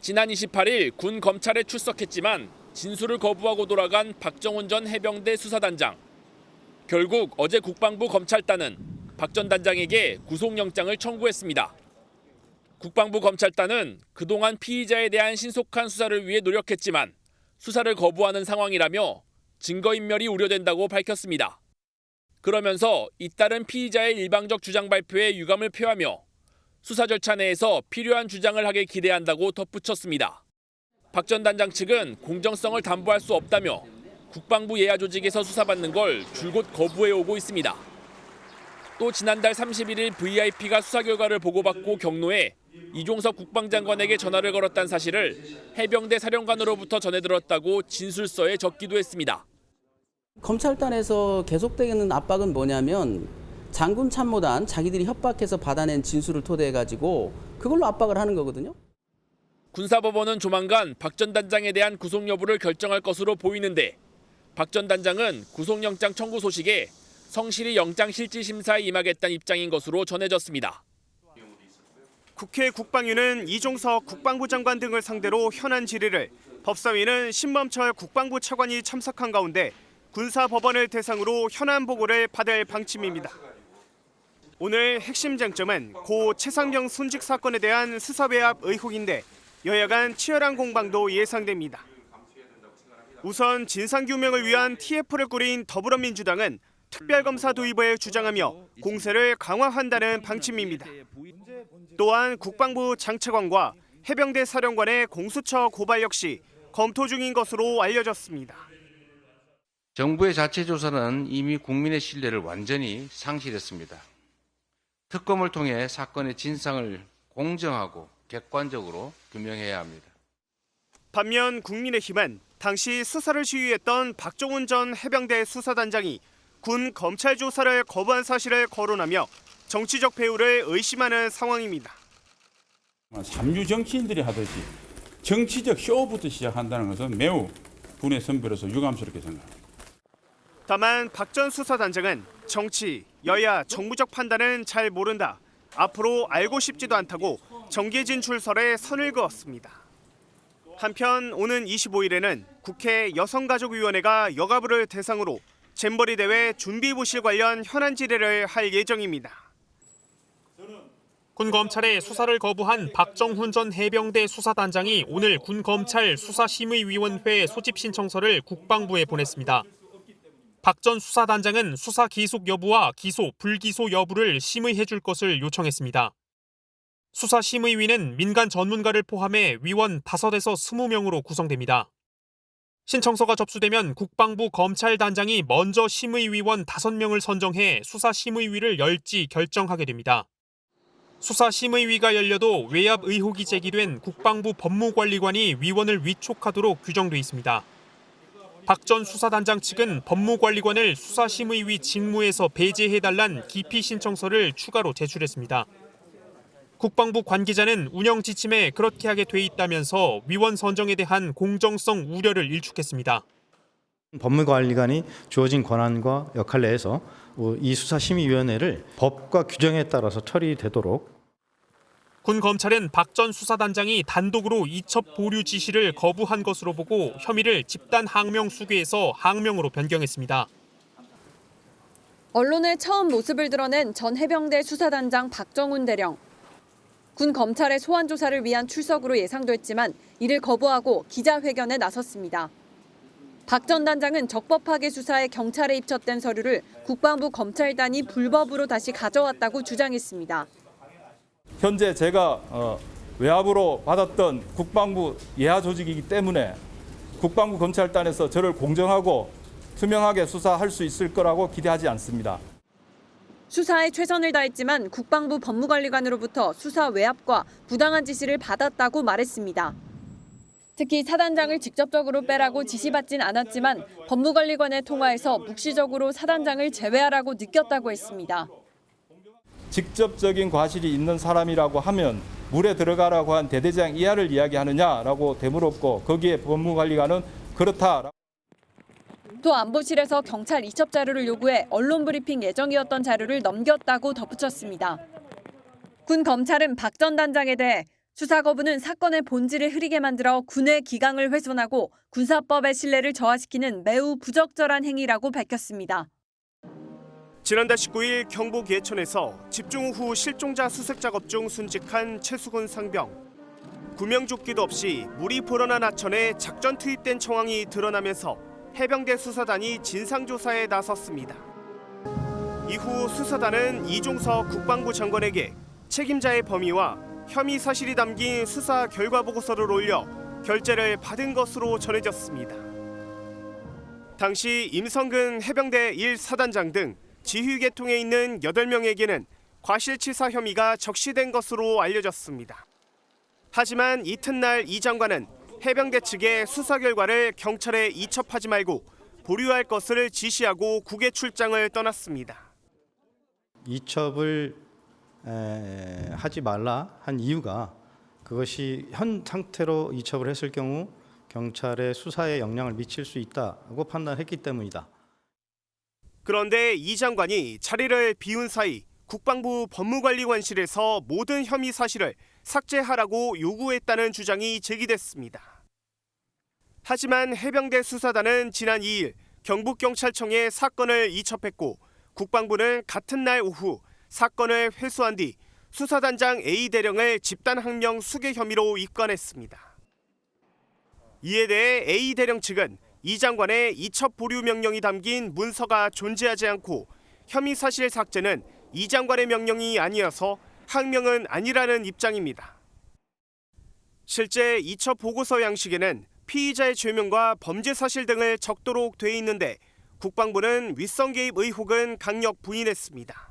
지난 28일 군 검찰에 출석했지만 진술을 거부하고 돌아간 박정훈 전 해병대 수사단장. 결국 어제 국방부 검찰단은 박 전 단장에게 구속영장을 청구했습니다. 국방부 검찰단은 그동안 피의자에 대한 신속한 수사를 위해 노력했지만 수사를 거부하는 상황이라며 증거인멸이 우려된다고 밝혔습니다. 그러면서 잇따른 피의자의 일방적 주장 발표에 유감을 표하며 수사 절차 내에서 필요한 주장을 하길 기대한다고 덧붙였습니다. 박 전 단장 측은 공정성을 담보할 수 없다며 국방부 예하 조직에서 수사받는 걸 줄곧 거부해오고 있습니다. 또 지난달 31일 VIP가 수사 결과를 보고받고 경로해 이종석 국방장관에게 전화를 걸었다는 사실을 해병대 사령관으로부터 전해 들었다고 진술서에 적기도 했습니다. 검찰단에서 계속되는 압박은 뭐냐면 장군 참모단 자기들이 협박해서 받아낸 진술을 토대해가지고 그걸로 압박을 하는 거거든요. 군사법원은 조만간 박 전 단장에 대한 구속 여부를 결정할 것으로 보이는데 박 전 단장은 구속영장 청구 소식에 성실히 영장실질심사에 임하겠다는 입장인 것으로 전해졌습니다. 국회 국방위는 이종석 국방부 장관 등을 상대로 현안 질의를, 법사위는 신범철 국방부 차관이 참석한 가운데 군사법원을 대상으로 현안 보고를 받을 방침입니다. 오늘 핵심 쟁점은 고 최상병 순직 사건에 대한 수사 외압 의혹인데 여야 간 치열한 공방도 예상됩니다. 우선 진상규명을 위한 TF를 꾸린 더불어민주당은 특별검사 도입을 주장하며 공세를 강화한다는 방침입니다. 또한 국방부 장차관과 해병대 사령관의 공수처 고발 역시 검토 중인 것으로 알려졌습니다. 정부의 자체 조사는 이미 국민의 신뢰를 완전히 상실했습니다. 특검을 통해 사건의 진상을 공정하고 객관적으로 규명해야 합니다. 반면 국민의힘은 당시 수사를 지휘했던 박정훈 전 해병대 수사단장이 군 검찰 조사를 거부한 사실을 거론하며 정치적 배후를 의심하는 상황입니다. 삼류 정치인들이 하듯이 정치적 쇼부터 시작한다는 것은 매우 군의 선배로서 유감스럽게 생각합니다. 다만 박 전 수사단장은 정치, 여야, 정무적 판단은 잘 모른다. 앞으로 알고 싶지도 않다고 정계 진출설에 선을 그었습니다. 한편 오는 25일에는 국회 여성가족위원회가 여가부를 대상으로 잼버리 대회 준비부실 관련 현안 질의를 할 예정입니다. 군 검찰의 수사를 거부한 박정훈 전 해병대 수사단장이 오늘 군 검찰 수사심의위원회 소집 신청서를 국방부에 보냈습니다. 박 전 수사단장은 수사 기속 여부와 기소, 불기소 여부를 심의해 줄 것을 요청했습니다. 수사심의위는 민간 전문가를 포함해 위원 5에서 20명으로 구성됩니다. 신청서가 접수되면 국방부 검찰단장이 먼저 심의위원 5명을 선정해 수사심의위를 열지 결정하게 됩니다. 수사심의위가 열려도 외압 의혹이 제기된 국방부 법무관리관이 위원을 위촉하도록 규정돼 있습니다. 박 전 수사단장 측은 법무관리관을 수사심의위 직무에서 배제해달란 기피 신청서를 추가로 제출했습니다. 국방부 관계자는 운영 지침에 그렇게 하게 돼 있다면서 위원 선정에 대한 공정성 우려를 일축했습니다. 법무관리관이 주어진 권한과 역할 내에서 이 수사심의위원회를 법과 규정에 따라서 처리되도록. 군 검찰은 박 전 수사단장이 단독으로 이첩 보류 지시를 거부한 것으로 보고 혐의를 집단 항명 수괴에서 항명으로 변경했습니다. 언론에 처음 모습을 드러낸 전 해병대 수사단장 박정훈 대령. 군 검찰의 소환 조사를 위한 출석으로 예상됐지만 이를 거부하고 기자회견에 나섰습니다. 박 전 단장은 적법하게 수사해 경찰에 입첩된 서류를 국방부 검찰단이 불법으로 다시 가져왔다고 주장했습니다. 현재 제가 외압으로 받았던 국방부 예하 조직이기 때문에 국방부 검찰단에서 저를 공정하고 투명하게 수사할 수 있을 거라고 기대하지 않습니다. 수사에 최선을 다했지만 국방부 법무관리관으로부터 수사 외압과 부당한 지시를 받았다고 말했습니다. 특히 사단장을 직접적으로 빼라고 지시받진 않았지만 법무관리관에 통화해서 묵시적으로 사단장을 제외하라고 느꼈다고 했습니다. 직접적인 과실이 있는 사람이라고 하면 물에 들어가라고 한 대대장 이하를 이야기하느냐라고 되물었고 거기에 법무관리관은 그렇다. 또 안보실에서 경찰 이첩 자료를 요구해 언론 브리핑 예정이었던 자료를 넘겼다고 덧붙였습니다. 군 검찰은 박 전 단장에 대해 수사 거부는 사건의 본질을 흐리게 만들어 군의 기강을 훼손하고 군사법의 신뢰를 저하시키는 매우 부적절한 행위라고 밝혔습니다. 지난달 19일 경북 예천에서 집중 후 실종자 수색 작업 중 순직한 최수근 상병. 구명조끼도 없이 물이 불어난 하천에 작전 투입된 정황이 드러나면서 해병대 수사단이 진상조사에 나섰습니다. 이후 수사단은 이종석 국방부 장관에게 책임자의 범위와 혐의 사실이 담긴 수사 결과 보고서를 올려 결재를 받은 것으로 전해졌습니다. 당시 임성근 해병대 1사단장 등 지휘 계통에 있는 8명에게는 과실치사 혐의가 적시된 것으로 알려졌습니다. 하지만 이튿날 이 장관은 해병대 측의 수사 결과를 경찰에 이첩하지 말고 보류할 것을 지시하고 국외 출장을 떠났습니다. 이첩을 하지 말라 한 이유가 그것이 현 상태로 이첩을 했을 경우 경찰의 수사에 영향을 미칠 수 있다고 판단했기 때문이다. 그런데 이 장관이 자리를 비운 사이 국방부 법무관리관실에서 모든 혐의 사실을 삭제하라고 요구했다는 주장이 제기됐습니다. 하지만 해병대 수사단은 지난 2일 경북경찰청에 사건을 이첩했고 국방부는 같은 날 오후 사건을 회수한 뒤 수사단장 A대령을 집단항명 수괴 혐의로 입건했습니다. 이에 대해 A대령 측은 이 장관의 이첩 보류 명령이 담긴 문서가 존재하지 않고 혐의 사실 삭제는 이 장관의 명령이 아니어서 항명은 아니라는 입장입니다. 실제 이첩 보고서 양식에는 피의자의 죄명과 범죄 사실 등을 적도록 돼 있는데 국방부는 윗선 개입 의혹은 강력 부인했습니다.